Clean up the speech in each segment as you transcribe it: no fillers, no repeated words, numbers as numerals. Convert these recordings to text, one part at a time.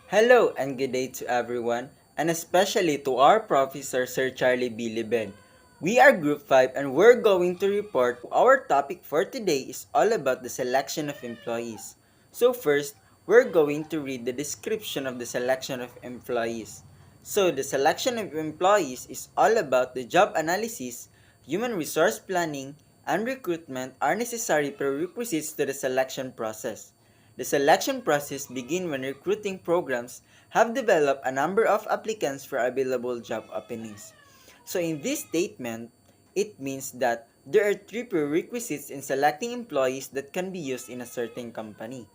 Hello and good day to everyone, and especially to our Professor Sir Charlie Biliben. We are Group 5 and we're going to report. Our topic for today is all about the selection of employees. So first, we're going to read the description of the selection of employees. So the selection of employees is all about the job analysis, human resource planning, and recruitment are necessary prerequisites to the selection process. The selection process begins when recruiting programs have developed a number of applicants for available job openings. So in this statement, it means that there are three prerequisites in selecting employees that can be used in a certain company.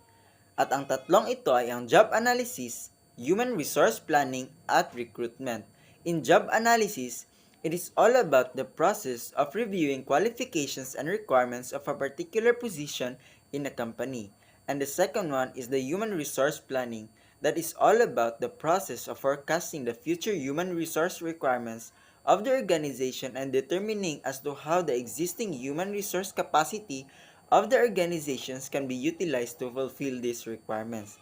At ang tatlong ito ay ang job analysis, human resource planning, at recruitment. In job analysis, it is all about the process of reviewing qualifications and requirements of a particular position in a company. And the second one is the human resource planning, that is all about the process of forecasting the future human resource requirements of the organization and determining as to how the existing human resource capacity of the organizations can be utilized to fulfill these requirements.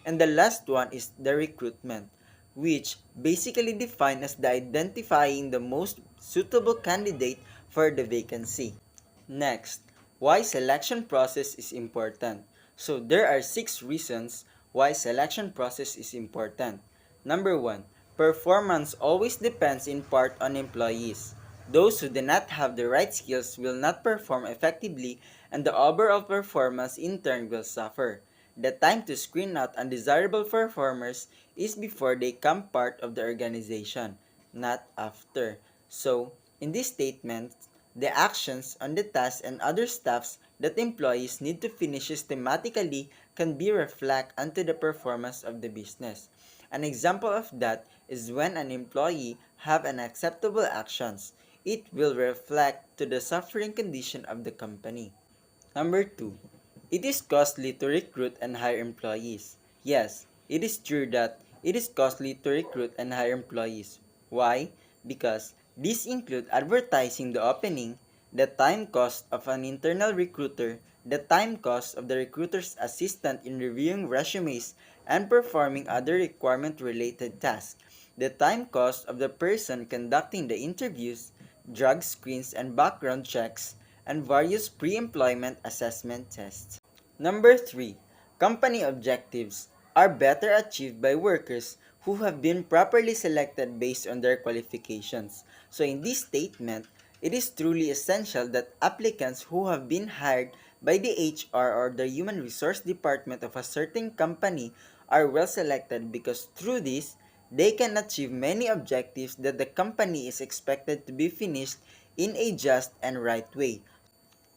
And the last one is the recruitment, which basically defined as the identifying the most suitable candidate for the vacancy. Next, why selection process is important. So there are 6 reasons why selection process is important. Number 1, performance always depends in part on employees. Those who do not have the right skills will not perform effectively and the overall performance in turn will suffer. The time to screen out undesirable performers is before they become part of the organization, not after. So, in this statement, the actions on the tasks and other stuffs that employees need to finish systematically can be reflect onto the performance of the business. An example of that is when an employee have unacceptable actions. It will reflect to the suffering condition of the company. Number 2. It is costly to recruit and hire employees. Yes, it is true that it is costly to recruit and hire employees. Why? Because these include advertising the opening, the time cost of an internal recruiter, the time cost of the recruiter's assistant in reviewing resumes and performing other requirement-related tasks, the time cost of the person conducting the interviews, drug screens and background checks, and various pre-employment assessment tests. Number 3. Company objectives are better achieved by workers who have been properly selected based on their qualifications. So in this statement, it is truly essential that applicants who have been hired by the HR or the human resource department of a certain company are well selected because through this, they can achieve many objectives that the company is expected to be finished in a just and right way.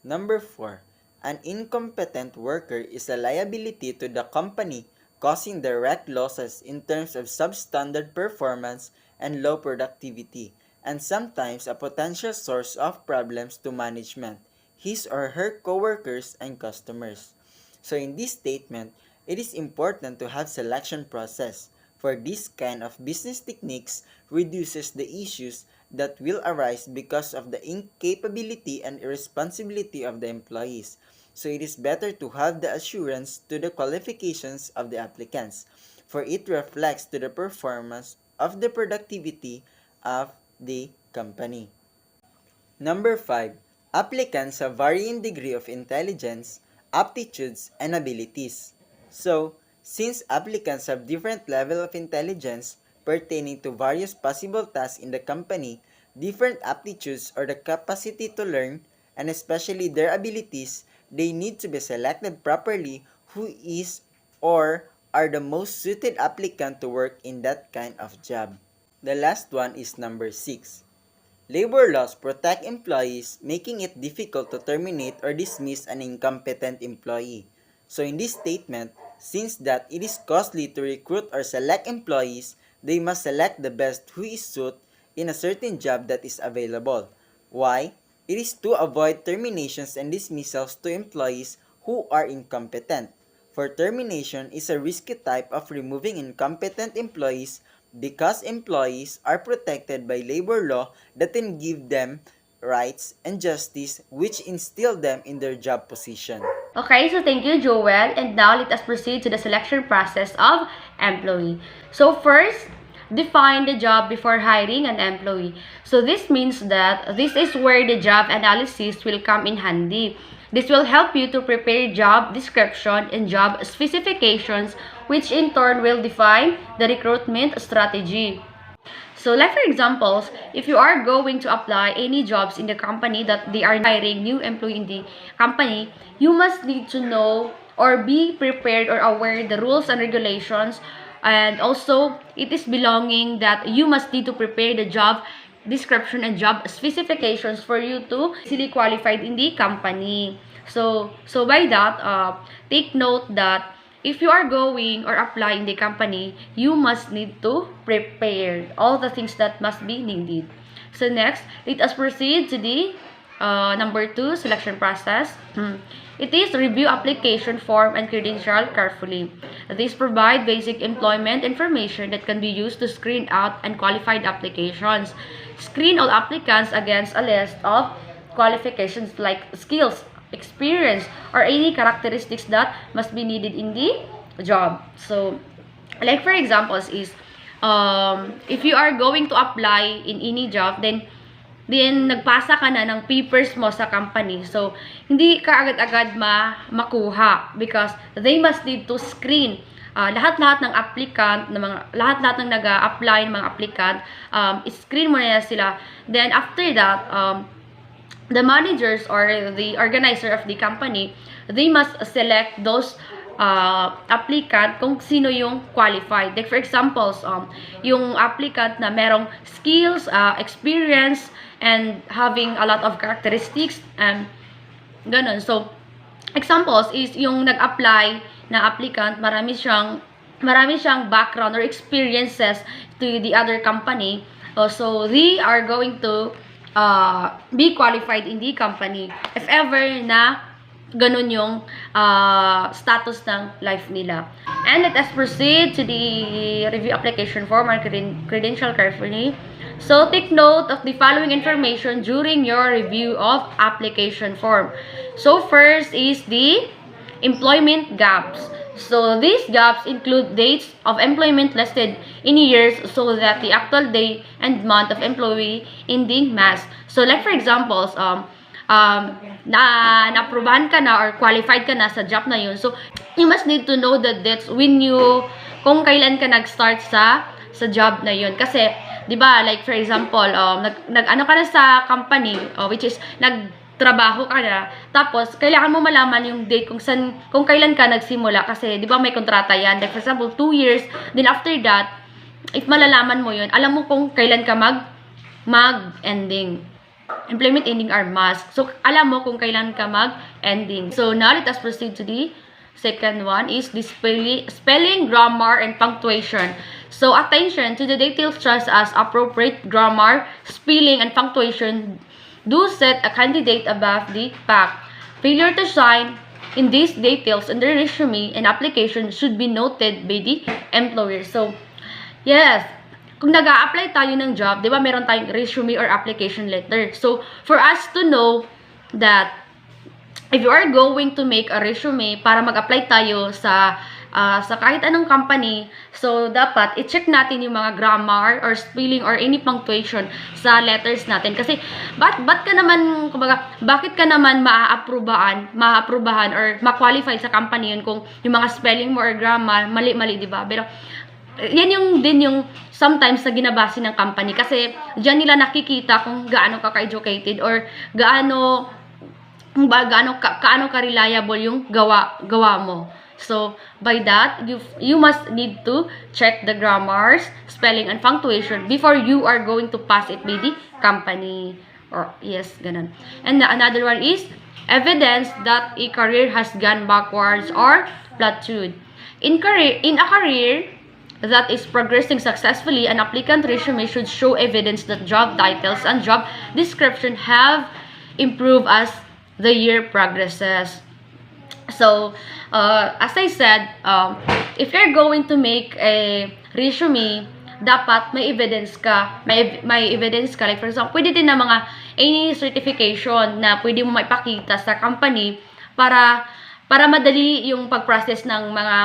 Number 4. An incompetent worker is a liability to the company, causing direct losses in terms of substandard performance and low productivity, and sometimes a potential source of problems to management, his or her coworkers, and customers. So in this statement, it is important to have selection process, for this kind of business techniques reduces the issues that will arise because of the incapability and irresponsibility of the employees. So it is better to have the assurance to the qualifications of the applicants, for it reflects to the performance of the productivity of the company. Number 5. Applicants have varying degree of intelligence, aptitudes, and abilities. So, since applicants have different level of intelligence pertaining to various possible tasks in the company, different aptitudes or the capacity to learn, and especially their abilities, they need to be selected properly who is or are the most suited applicant to work in that kind of job. The last one is number 6. Labor laws protect employees, making it difficult to terminate or dismiss an incompetent employee. So in this statement, since that it is costly to recruit or select employees, they must select the best who is suited in a certain job that is available. Why? It is to avoid terminations and dismissals to employees who are incompetent. For termination is a risky type of removing incompetent employees because employees are protected by labor law that can give them rights and justice which instill them in their job position. Okay, so thank you, Joel. And now let us proceed to the selection process of employee. So first, define the job before hiring an employee. So this means that this is where the job analysis will come in handy. This will help you to prepare job description and job specifications, which in turn will define the recruitment strategy. So like for examples, if you are going to apply any jobs in the company that they are hiring new employee in the company, you must need to know or be prepared or aware the rules and regulations, and also it is belonging that you must need to prepare the job description and job specifications for you to easily qualified in the company. So by that, take note that if you are going or applying the company, you must need to prepare all the things that must be needed. So next, let us proceed to the number 2 selection process. It is review application form and credential carefully. These provide basic employment information that can be used to screen out unqualified applications. Screen all applicants against a list of qualifications like skills, experience, or any characteristics that must be needed in the job. So, like for examples is, if you are going to apply in any job, then nagpasa ka na ng papers mo sa company. So, hindi ka agad-agad makuha because they must need to screen lahat-lahat ng applicant, lahat-lahat ng nag-a-apply ng mga applicant, screen mo na sila. Then, after that, the managers or the organizer of the company, they must select those applicant kung sino yung qualified. Like for examples, yung applicant na merong skills, experience, and having a lot of characteristics, ganun. So, examples is yung nag-apply na applicant, marami siyang background or experiences to the other company. So, they are going to be qualified in the company if ever na ganun yung status ng life nila. And let us proceed to the review application form and credential carefully. So, take note of the following information during your review of application form. So, first is the employment gaps. So, these gaps include dates of employment listed in years so that the actual day and month of employee ending match. So, like for examples, na-approvean ka na or qualified ka na sa job na yun. So, you must need to know the dates kung kailan ka nag-start sa job na yun. Kasi, di ba, like for example, nag-ano ka na sa company, which is, nagtrabaho ka na, tapos, kailangan mo malaman yung date kung kailan ka nagsimula. Kasi, di ba, may kontrata yan. Like for example, 2 years, then after that, if malalaman mo yun, alam mo kung kailan ka mag-ending. Employment ending are must. So, alam mo kung kailan ka mag-ending. So, now let us proceed to the second one is the spelling, grammar, and punctuation. So, attention to the details such as appropriate grammar, spelling, and punctuation do set a candidate above the pack. Failure to shine in these details in the resume and application should be noted by the employer. So, yes, kung nag-a-apply tayo ng job, di ba meron tayong resume or application letter. So, for us to know that if you are going to make a resume para mag-apply tayo sa kahit anong company, so dapat i-check natin yung mga grammar or spelling or any punctuation sa letters natin. Kasi, bakit ka naman ma-approbahan or ma-qualify sa company yun kung yung mga spelling mo or grammar, mali-mali, di ba? Pero, yan yung sometimes na ginabase ng company kasi diyan nila nakikita kung gaano ka educated or gaano ka reliable yung gawa mo. So by that you must need to check the grammars, spelling, and punctuation before you are going to pass it by the company. Or yes, ganun. And another one is evidence that a career has gone backwards or plateaued. In a career that is progressing successfully, an applicant resume should show evidence that job titles and job description have improved as the year progresses. So, as I said, if you're going to make a resume, dapat may evidence ka. May evidence ka. Like for example, pwede din na any certification na pwede mo maipakita sa company para madali yung pag-process ng mga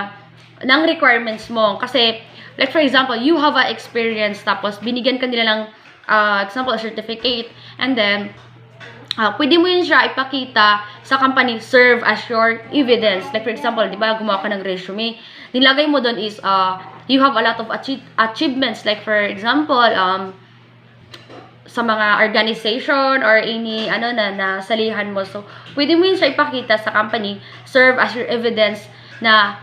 ng requirements mo. Kasi, like for example, you have a experience, tapos binigyan ka nila ng, example, a certificate, and then, pwede mo yun siya ipakita sa company, serve as your evidence. Like for example, di ba, gumawa ka ng resume, nilagay mo doon is, you have a lot of achievements. Like for example, sa mga organization or any na nasalihan mo. So, pwede mo yun siya ipakita sa company, serve as your evidence na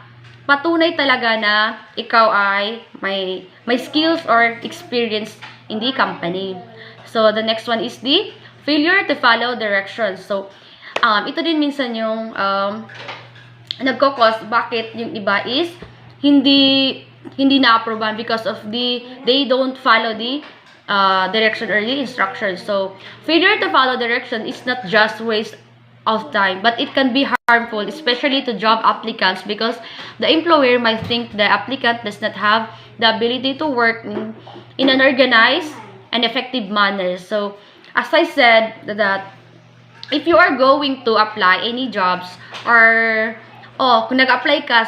patunay talaga na ikaw ay may skills or experience in the company. So, the next one is the failure to follow directions. So, ito din minsan yung nagko-cause bakit yung iba is hindi na-approvean because of they don't follow the direction or the instructions. So, failure to follow direction is not just waste of time, but it can be harmful, especially to job applicants, because the employer might think the applicant does not have the ability to work in an organized and effective manner. So, as I said, that if you are going to apply any jobs or kung nag-apply ka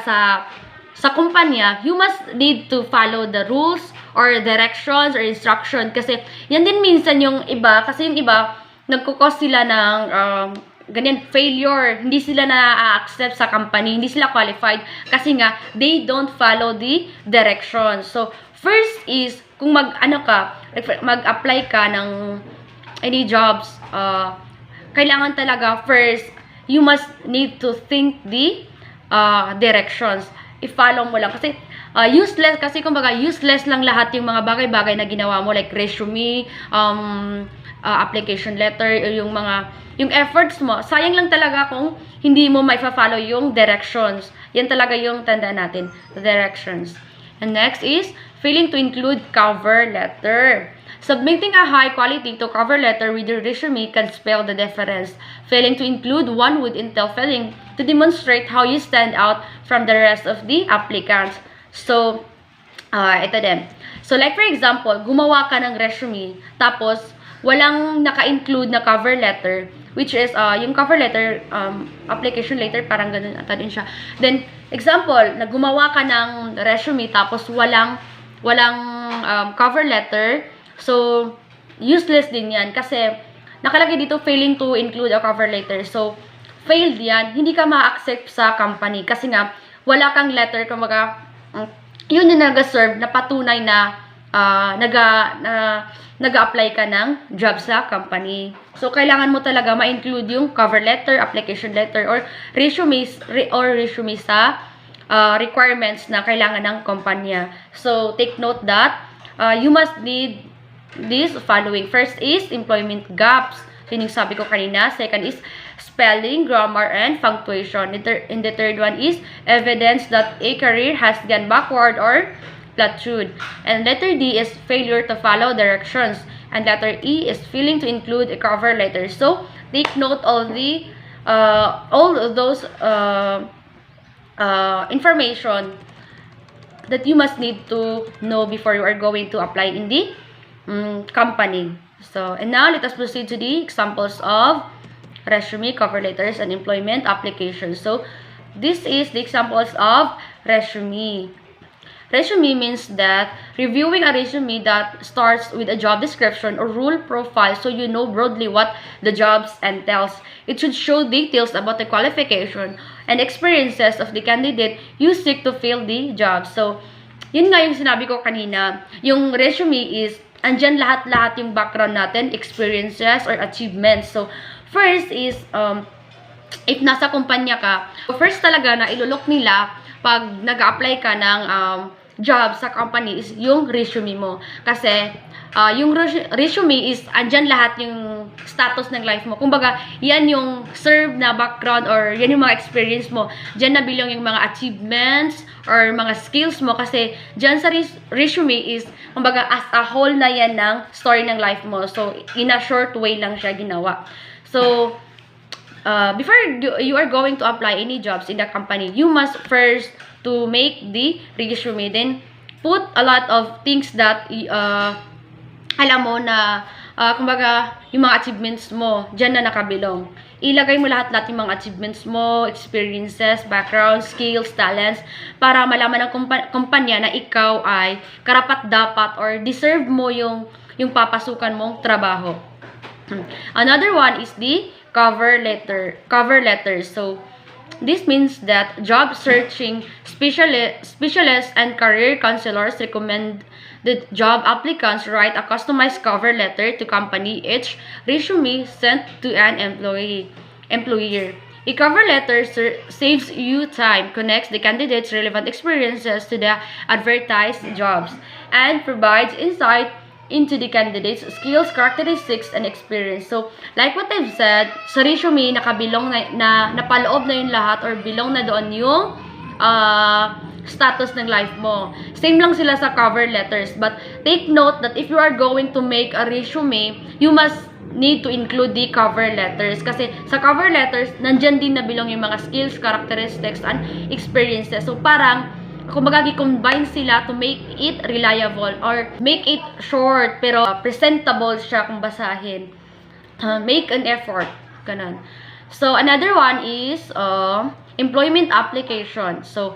sa kumpanya, you must need to follow the rules or directions or instruction. Kasi yan din minsan yung iba, kasi yung iba nagko-cause sila ng ganyan failure, hindi sila na-accept sa company, hindi sila qualified kasi nga they don't follow the directions. So first is kung mag-apply ka ng any jobs, kailangan talaga first you must need to think the directions. I-follow mo lang kasi useless, kasi kumbaga useless lang lahat yung mga bagay-bagay na ginawa mo, like resume, application letter, yung efforts mo. Sayang lang talaga kung hindi mo follow yung directions. Yan talaga yung tandaan natin, the directions. And next is failing to include cover letter. Submitting a high quality to cover letter with your resume can spell the difference. Failing to include one would entail failing to demonstrate how you stand out from the rest of the applicants. So, ito din. So, like for example, gumawa ka ng resume, tapos walang naka-include na cover letter, which is, yung cover letter, application letter, parang ganun ata din siya. Then, example, gumawa ka ng resume, tapos walang cover letter, so, useless din yan. Kasi, nakalagay dito, failing to include a cover letter. So, failed yan. Hindi ka ma-accept sa company. Kasi nga, wala kang letter, kumbaga, yun yung nag-serve na patunay na nag-apply ka ng job sa company. So, kailangan mo talaga ma-include yung cover letter, application letter, or resume sa requirements na kailangan ng kumpanya. So, take note that you must need this following. First is employment gaps. Yun yung sabi ko kanina. Second is spelling, grammar, and punctuation. And the third one is evidence that a career has gone backward or plateaued. And letter D is failure to follow directions. And letter E is failing to include a cover letter. So, take note of all of those information that you must need to know before you are going to apply in the company. So, and now let us proceed to the examples of resume, cover letters, and employment applications. So, this is the examples of resume. Resume means that reviewing a resume that starts with a job description or role profile, so you know broadly what the jobs entails. It should show details about the qualification and experiences of the candidate you seek to fill the job. So, yun nga yung sinabi ko kanina. Yung resume is, andyan lahat-lahat yung background natin, experiences or achievements. So, first is, if nasa kumpanya ka, first talaga na ilulok nila pag nag-apply ka ng job sa company is yung resume mo. Kasi, yung resume is, andyan lahat yung status ng life mo. Kumbaga, yan yung serve na background or yan yung mga experience mo. Diyan na bilang yung mga achievements or mga skills mo. Kasi, dyan sa resume is, kumbaga, as a whole na yan ng story ng life mo. So, in a short way lang siya ginawa. So, before you are going to apply any jobs in the company, you must first to make the resume. Then, put a lot of things that alam mo na kumbaga, yung mga achievements mo, dyan na nakabilong. Ilagay mo lahat-lahat yung mga achievements mo, experiences, background, skills, talents, para malaman ng kumpanya na ikaw ay karapat-dapat or deserve mo yung papasukan mong trabaho. Another one is the cover letter. So, this means that job searching specialists and career counselors recommend the job applicants write a customized cover letter to accompany each resume sent to an employer. A cover letter saves you time, connects the candidate's relevant experiences to the advertised jobs, and provides insight into the candidate's skills, characteristics, and experience. So, like what I've said, sa resume, nakabilong na napaloob na yung lahat or bilong na doon yung status ng life mo. Same lang sila sa cover letters. But, take note that if you are going to make a resume, you must need to include the cover letters. Kasi sa cover letters, nandyan din nabilong yung mga skills, characteristics, and experiences. So, parang, kumbaga, i-combine sila to make it reliable or make it short pero presentable siya kung basahin. Make an effort. Ganun. So, another one is employment application. So,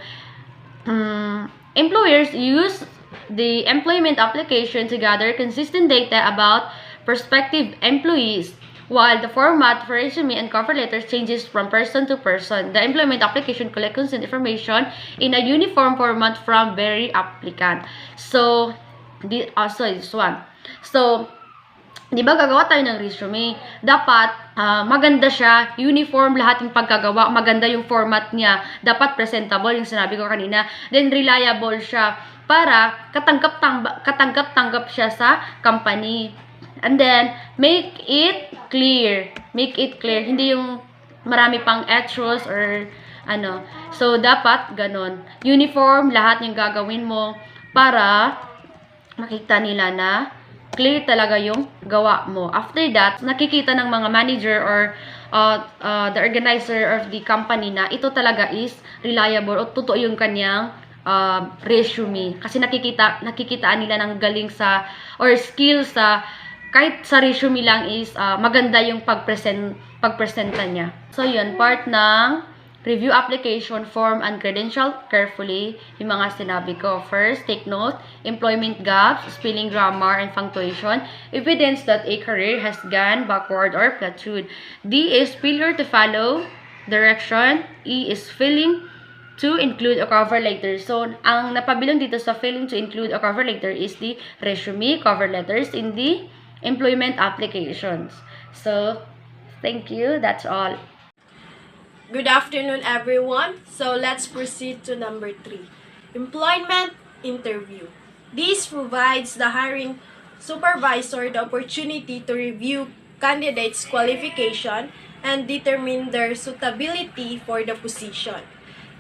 employers use the employment application to gather consistent data about prospective employees. While the format for resume and cover letters changes from person to person, the employment application collects consent information in a uniform format from every applicant. So, this one. So, di ba gagawa tayo ng resume? Dapat maganda siya, uniform lahat yung pagkagawa, maganda yung format niya, dapat presentable yung sinabi ko kanina, then reliable siya para katanggap-tanggap siya sa company. And then, make it clear. Make it clear. Hindi yung marami pang extras or ano. So, dapat ganon. Uniform, lahat yung gagawin mo para makita nila na clear talaga yung gawa mo. After that, nakikita ng mga manager or the organizer of the company na ito talaga is reliable o totoo yung kanyang resume. Kasi nakikitaan nila ng galing sa or skill sa kahit sa resume lang is maganda yung pagpresenta niya. So, yun, part ng review application form and credential carefully yung mga sinabi ko. First, take note, employment gaps, spelling, grammar, and punctuation, evidence that a career has gone backward or plateaued. D is failure to follow direction. E is failing to include a cover letter. So, ang napabilong dito sa failing to include a cover letter is the resume, cover letters in the employment applications. So, thank you. That's all. Good afternoon, everyone. So, let's proceed to number 3. Employment interview. This provides the hiring supervisor the opportunity to review candidates' qualification and determine their suitability for the position.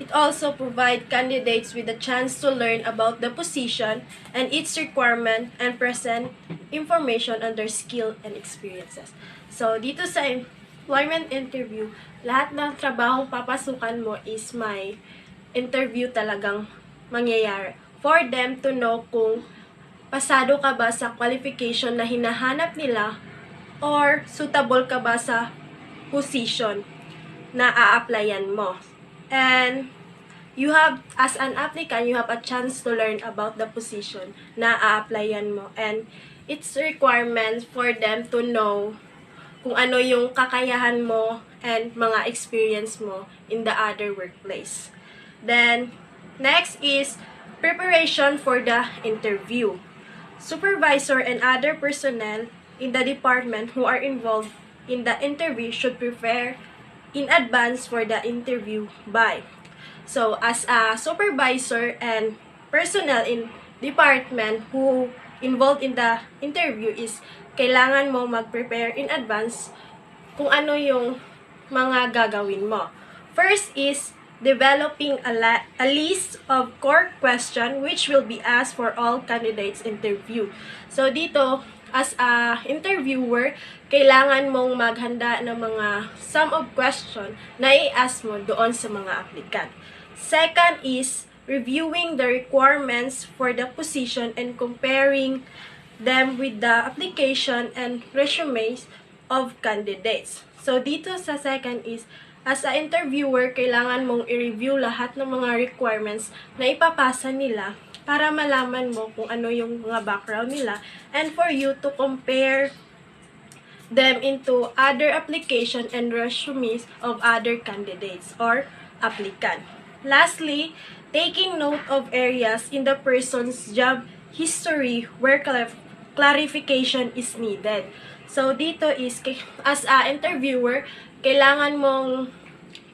It also provides candidates with a chance to learn about the position and its requirement and present information on their skill and experiences. So, dito sa employment interview, lahat ng trabahong papasukan mo is may interview talagang mangyayari for them to know kung pasado ka ba sa qualification na hinahanap nila or suitable ka ba sa position na a-applyan mo. And you have, as an applicant, you have a chance to learn about the position na a-applyan mo. And it's requirement for them to know kung ano yung kakayahan mo and mga experience mo in the other workplace. Then, next is preparation for the interview. Supervisor and other personnel in the department who are involved in the interview should prepare in advance for the interview by. So, as a supervisor and personnel in department who involved in the interview is kailangan mo mag-prepare in advance kung ano yung mga gagawin mo. First is developing a list of core questions which will be asked for all candidates interview. So, dito, as a interviewer, kailangan mong maghanda ng mga sum of question na i-ask mo doon sa mga applicant. Second is reviewing the requirements for the position and comparing them with the application and resumes of candidates. So, dito sa second is, as a interviewer, kailangan mong i-review lahat ng mga requirements na ipapasa nila para malaman mo kung ano yung mga background nila and for you to compare them into other application and resumes of other candidates or applicant. Lastly, taking note of areas in the person's job history where clarification is needed. So, dito is, as a interviewer, kailangan mong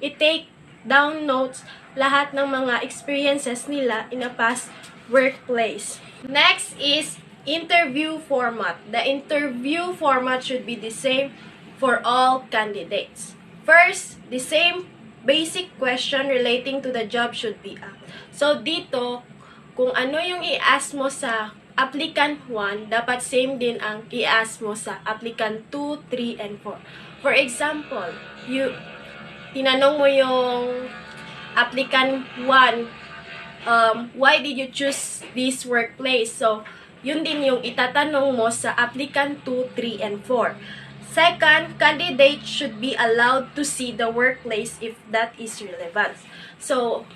i-take down notes lahat ng mga experiences nila in a past workplace. Next is interview format. The interview format should be the same for all candidates. First, the same basic question relating to the job should be asked. So, dito, kung ano yung i-ask mo sa applicant 1, dapat same din ang i-ask mo sa applicant 2, 3, and 4. For example, tinanong mo yung applicant 1, why did you choose this workplace? So, yun din yung itatanong mo sa applicant 2, 3, and 4. Second, candidate should be allowed to see the workplace if that is relevant. So,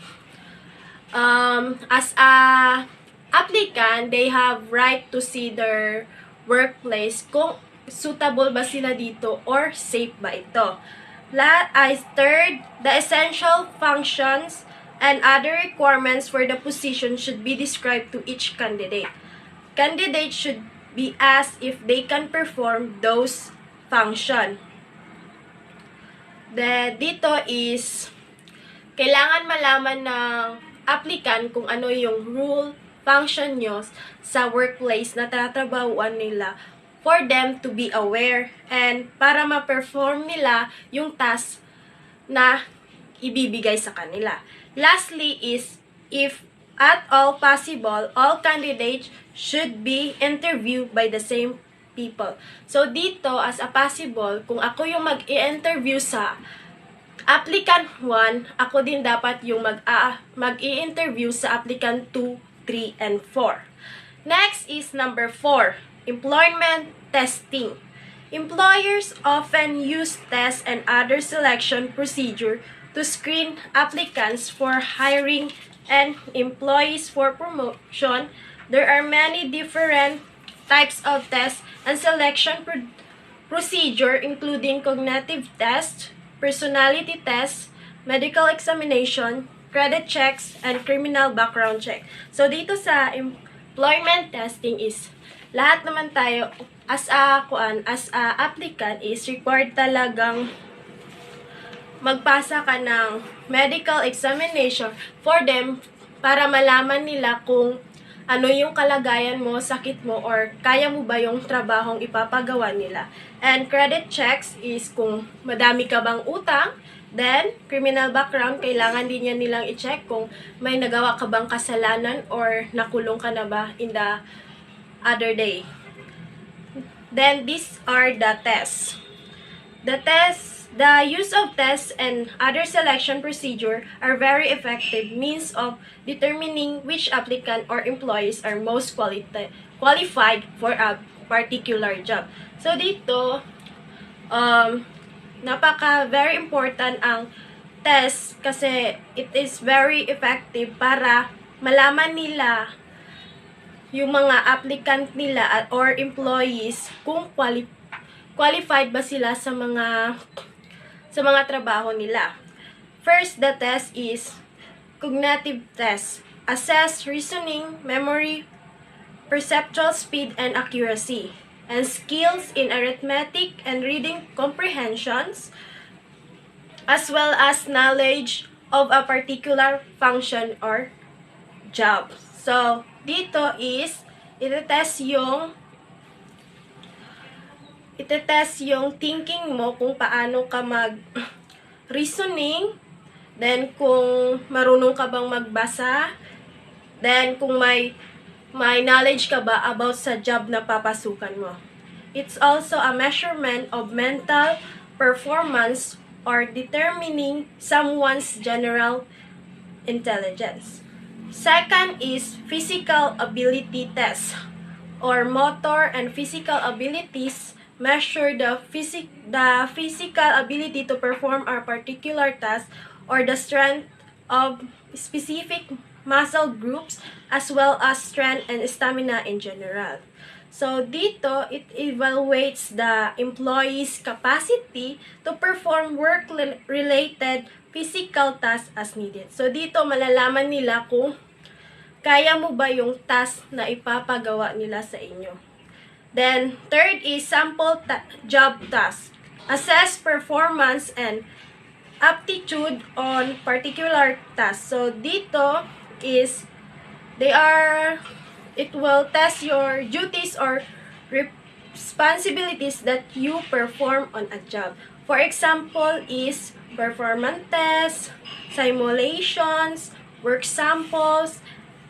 as a applicant, they have right to see their workplace kung suitable ba sila dito or safe ba ito. Third, the essential functions and other requirements for the position should be described to each candidate. Candidates should be asked if they can perform those functions. Dito is, kailangan malaman ng applicant kung ano yung rule, function nyo sa workplace na tatrabahuan nila for them to be aware and para ma-perform nila yung task na ibibigay sa kanila. Lastly is, if at all possible, all candidates should be interviewed by the same people. So, dito, as a possible, kung ako yung mag-i-interview sa applicant 1, ako din dapat yung mag-i-interview sa applicant 2, 3, and 4. Next is number 4, employment testing. Employers often use tests and other selection procedure to screen applicants for hiring and employees for promotion. There are many different types of tests and selection procedure including cognitive tests, personality tests, medical examination, credit checks, and criminal background check. So, dito sa employment testing is, lahat naman tayo, as a applicant is required talagang magpasa ka ng medical examination for them para malaman nila kung ano yung kalagayan mo, sakit mo, or kaya mo ba yung trabahong ipapagawa nila. And credit checks is kung madami ka bang utang. Then, criminal background, kailangan din yan nilang i-check kung may nagawa ka bang kasalanan or nakulong ka na ba in the other day. Then, these are the tests. The use of tests and other selection procedure are very effective means of determining which applicant or employees are most qualified for a particular job. So, dito, very important ang test kasi it is very effective para malaman nila yung mga applicant nila or employees kung qualified ba sila sa mga trabaho nila. First, the test is cognitive test. Assess reasoning, memory, perceptual speed, and accuracy, and skills in arithmetic and reading comprehensions, as well as knowledge of a particular function or job. So, dito is, itetest yung thinking mo kung paano ka mag-reasoning, then kung marunong ka bang magbasa, then kung may knowledge ka ba about sa job na papasukan mo. It's also a measurement of mental performance or determining someone's general intelligence. Second is physical ability test or motor and physical abilities measure the physical ability to perform a particular task or the strength of specific muscle groups as well as strength and stamina in general. So dito, it evaluates the employee's capacity to perform work-related physical tasks as needed. So dito, malalaman nila kung kaya mo ba yung task na ipapagawa nila sa inyo. Then, third is sample job task. Assess performance and aptitude on particular task. So dito is it will test your duties or responsibilities that you perform on a job. For example is performance tests, simulations, work samples,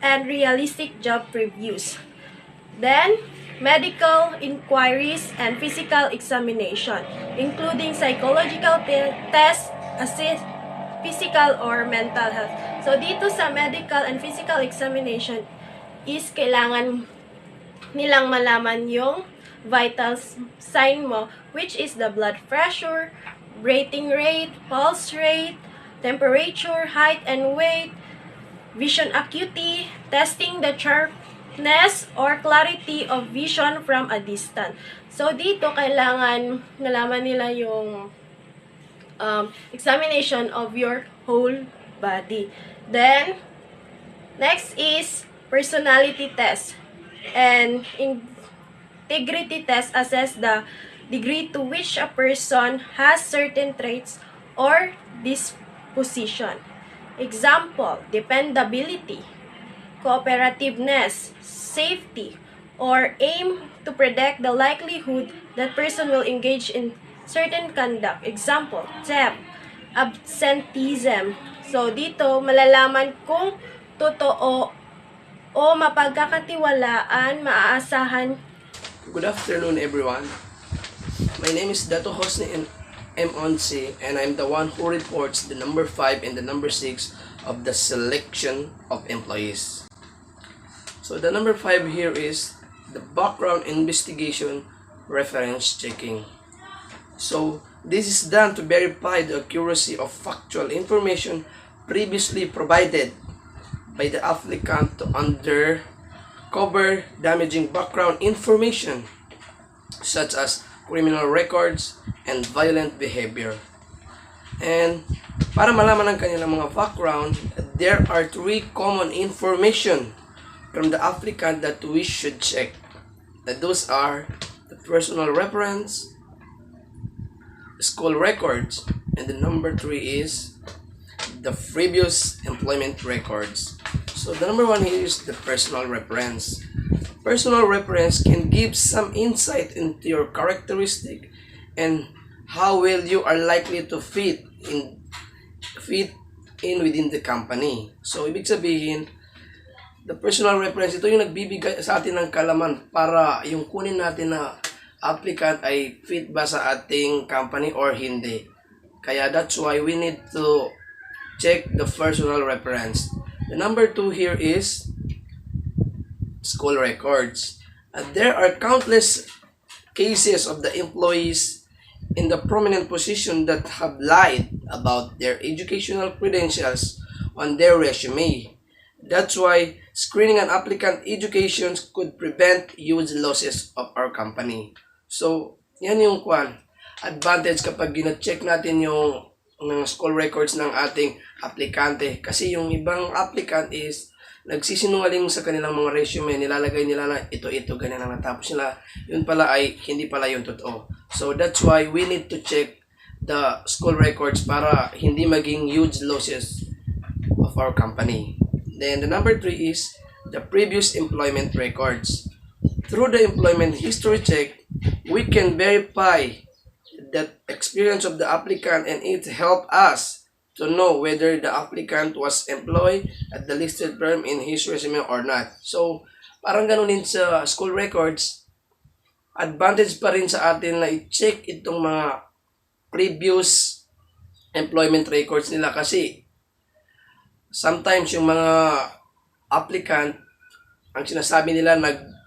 and realistic job reviews. Then, medical inquiries and physical examination, including psychological tests, physical or mental health. So, dito sa medical and physical examination is kailangan nilang malaman yung vital sign mo, which is the blood pressure, breathing rate, pulse rate, temperature, height and weight, vision acuity, testing the sharpness or clarity of vision from a distance. So, dito kailangan nalaman nila yung examination of your whole body. Then, next is personality test and integrity test assess the degree to which a person has certain traits or disposition. Example, dependability, cooperativeness, safety, or aim to predict the likelihood that person will engage in certain conduct. Example, theft, absenteeism. So, dito, malalaman kung totoo o mapagkakatiwalaan, maaasahan. Good afternoon, everyone. My name is Dato Hosni M. Onsi, and I'm the one who reports the number 5 and the number 6 of the selection of employees. So the number 5 here is the background investigation reference checking. So this is done to verify the accuracy of factual information previously provided by the applicant to uncover damaging background information such as criminal records and violent behavior. And para malaman ang kanilang mga background, there are 3 common information from the applicant that we should check. That those are the personal reference, school records, and the number 3 is the previous employment records. So the number 1 here is the personal reference. Personal reference can give some insight into your characteristic and how well you are likely to fit in within the company. So ibig sabihin, the personal reference, ito yung nagbibigay sa atin ng kalaman para yung kunin natin na applicant ay fit ba sa ating company or hindi. Kaya that's why we need to check the personal reference. The number 2 here is school records. There are countless cases of the employees in the prominent position that have lied about their educational credentials on their resume. That's why screening an applicant education could prevent huge losses of our company. So, yan yung advantage kapag gina-check natin yung school records ng ating aplikante. Kasi yung ibang applicant is nagsisinungaling sa kanilang mga resume, nilalagay nila na ito, ganyan ang natapos nila. Yun pala ay hindi pala yung totoo. So that's why we need to check the school records para hindi maging huge losses of our company. Then the number 3 is the previous employment records. Through the employment history check, we can verify the experience of the applicant, and it helps us to know whether the applicant was employed at the listed firm in his resume or not. So, parang ganun din sa school records, advantage pa rin sa atin na i-check itong mga previous employment records nila kasi sometimes yung mga applicant, ang sinasabi nila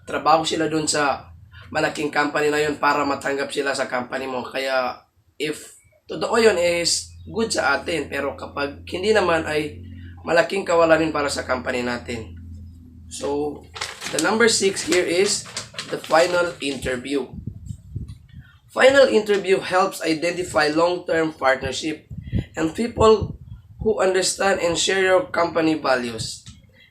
trabaho sila dun sa malaking company na yun para matanggap sila sa company mo. Kaya if totoo yun is good sa atin, pero kapag hindi naman ay malaking kawalan din para sa company natin. So, the number 6 here is the final interview. Final interview helps identify long-term partnership and people who understand and share your company values.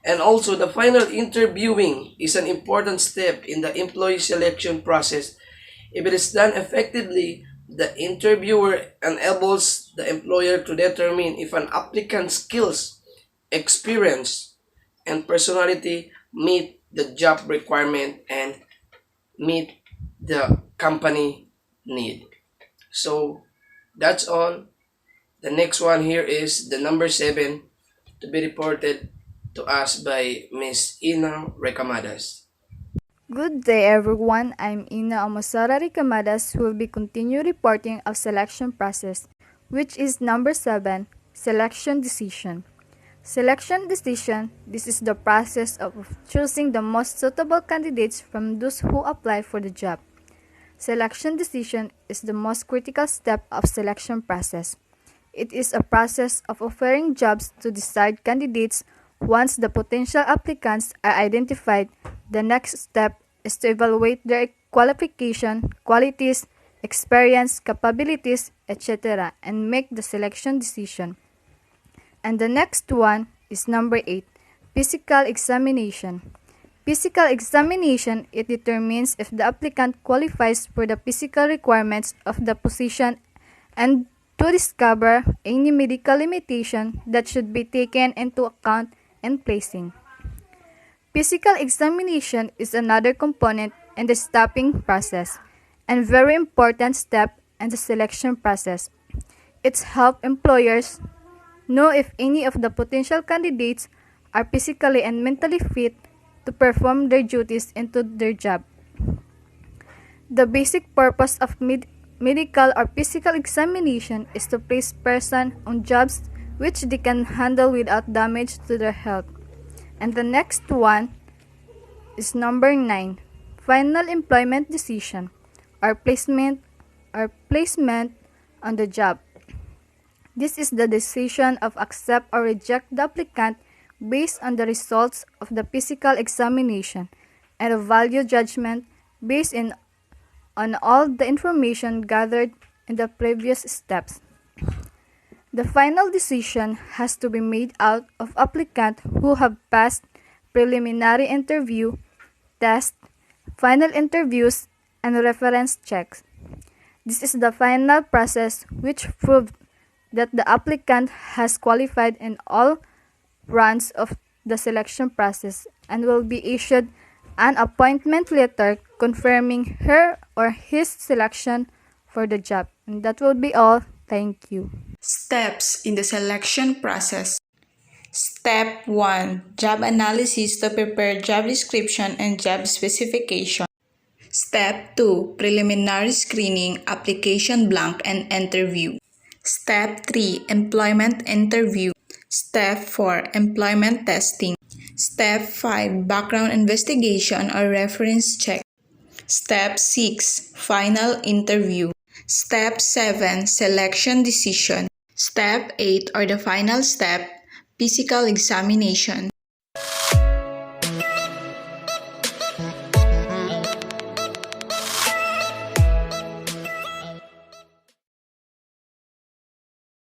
And also, the final interviewing is an important step in the employee selection process. If it is done effectively, the interviewer enables the employer to determine if an applicant's skills, experience, and personality meet the job requirement and meet the company need. So, that's all. The next one here is the number 7 to be reported to us by Miss Ina Recamadas. Good day everyone, I'm Ina Amosara Ricamadas who will be continue reporting of selection process, which is number 7, selection decision. Selection decision, this is the process of choosing the most suitable candidates from those who apply for the job. Selection decision is the most critical step of selection process. It is a process of offering jobs to decide candidates. Once the potential applicants are identified, the next step is to evaluate their qualification, qualities, experience, capabilities, etc. and make the selection decision. And the next one is number 8, physical examination. Physical examination, it determines if the applicant qualifies for the physical requirements of the position and to discover any medical limitation that should be taken into account and placing. Physical examination is another component in the staffing process and very important step in the selection process. It helps employers know if any of the potential candidates are physically and mentally fit to perform their duties into their job. The basic purpose of medical or physical examination is to place person on jobs which they can handle without damage to their health. And the next one is number 9, final employment decision or placement on the job. This is the decision of accept or reject the applicant based on the results of the physical examination and a value judgment based on all the information gathered in the previous steps. The final decision has to be made out of applicants who have passed preliminary interview, test, final interviews, and reference checks. This is the final process which proved that the applicant has qualified in all rounds of the selection process and will be issued an appointment letter confirming her or his selection for the job. And that will be all. Thank you. Steps in the selection process. Step 1. Job analysis to prepare job description and job specification. Step 2. Preliminary screening, application blank, and interview. Step 3. Employment interview. Step 4. Employment testing. Step 5. Background investigation or reference check. Step 6. Final interview. Step 7. Selection decision. Step 8 or the final step, physical examination.